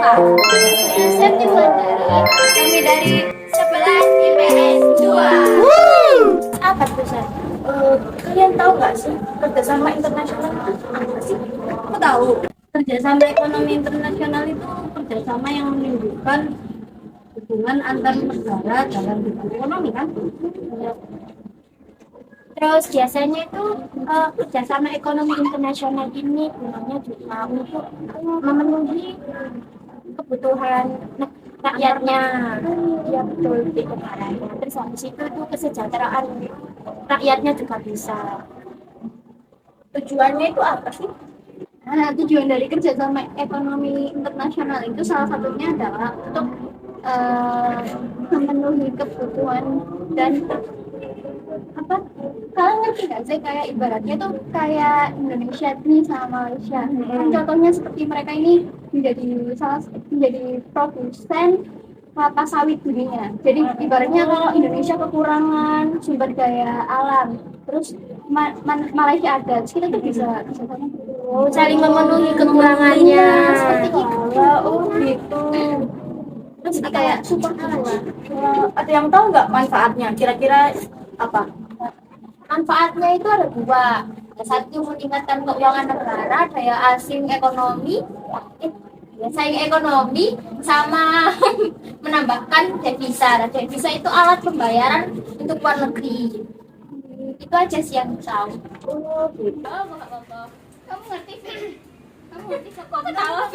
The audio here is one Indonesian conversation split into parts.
Saya Septi Wulandari. Kami dari 11 IPS 2. Apa tuh, Sar? Kalian tahu nggak sih kerjasama internasional itu apa sih? Aku tahu. Kerjasama ekonomi internasional itu kerjasama yang menunjukkan hubungan antar negara dalam bidang ekonomi, kan? Terus biasanya itu kerjasama ekonomi internasional ini gunanya juga untuk memenuhi kebutuhan rakyatnya. Ya betul, di negaranya. Terus habis itu tuh kesejahteraan rakyatnya juga bisa. Tujuannya itu apa sih? Nah, tujuan dari kerjasama ekonomi internasional itu salah satunya adalah untuk memenuhi kebutuhan dan apa, kalian ngerti nggak sih, kayak ibaratnya tuh kayak Indonesia nih sama Malaysia. Kan contohnya seperti mereka ini menjadi produsen kelapa sawit dunia. Jadi ibaratnya kalau Indonesia kekurangan sumber daya alam, terus Malaysia ada, terus kita tuh bisa saling memenuhi kekurangannya. Seperti itu. Oh gitu. Terus kayak support lah. Ada yang tahu nggak manfaatnya? Kira-kira apa? Manfaatnya itu ada dua. Satu, meningkatkan keuangan negara, daya asing ekonomi, saing ekonomi, sama menambahkan devisa. Nah, devisa itu alat pembayaran untuk luar negeri. Itu aja sih yang tahu. Oh gitu. Kamu ngerti sih? Kamu ngerti kok ketawa?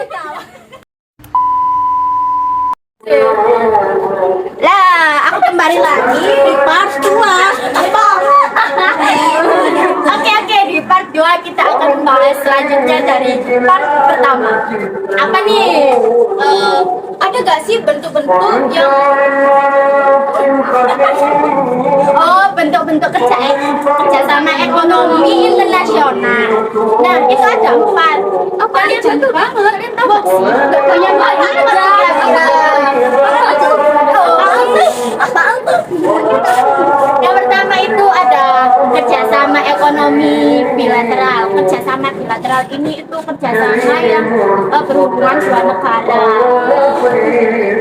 Lah, aku kembali lagi di part 2. Apa? Oke, di part 2 kita akan membahas selanjutnya dari part pertama. Apa nih? Ada gak sih bentuk-bentuk yang bentuk-bentuk kerjasama ekonomi internasional. Nah, itu ada 4. Kalian betul banget. Kalian tahu sih? Banyak apaan tuh? Yang pertama itu ada kerjasama ekonomi bilateral. Kerjasama bilateral ini itu kerjasama yang berhubungan dua negara.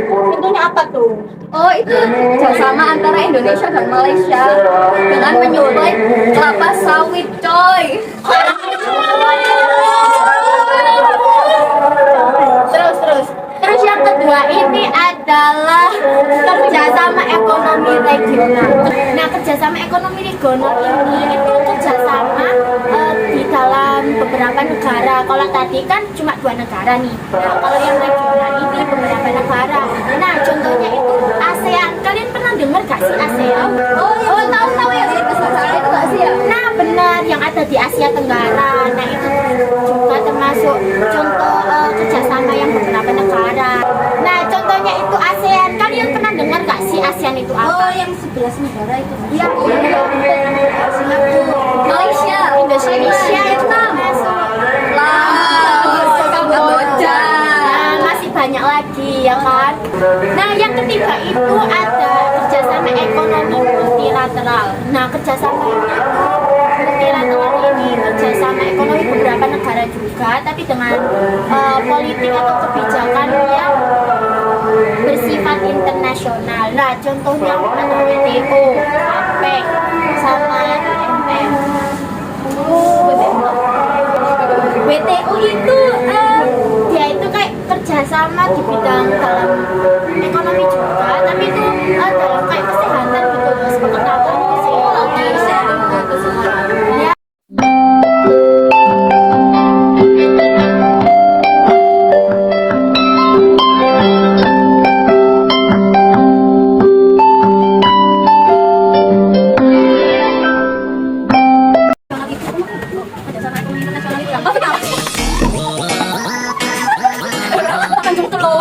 Contohnya apa tuh? Oh, itu kerjasama antara Indonesia dan Malaysia dengan menyuplai kelapa sawit, coy. Terus yang kedua ini adalah kerjasama ekonomi regional. Nah, kerjasama ekonomi regional ini itu kerjasama di dalam beberapa negara. Kalau tadi kan cuma 2 negara nih. Nah, kalau yang regional ini beberapa negara. Nah, contohnya itu ASEAN. Kalian pernah dengar gak sih ASEAN? Oh, tahu ya, itu gak sih ya? Nah, benar, yang ada di Asia Tenggara. Nah, itu juga termasuk contoh kerjasama yang beberapa negara. Nah, contohnya itu ASEAN. Kalian pernah dengar gak sih ASEAN itu apa? Oh, yang 11 negara itu. Iya, Malaysia, Indonesia itu masuk. Kamboja. Nah, masih banyak lagi ya kan. Nah, yang ketiga itu ada kerjasama ekonomi multilateral. Nah, kerjasama multilateral ini kerjasama ekonomi beberapa negara juga, tapi dengan politik atau kebijakan yang bersifat internasional. Nah, contohnya ada WTO, APEC, sama IMF. WTO itu dia itu kayak kerjasama di bidang dalam ekonomi juga, tapi itu dalam kayak kesehatan gitu loh, sepengetahuan kesehatan. Ya. Akan jemput lo.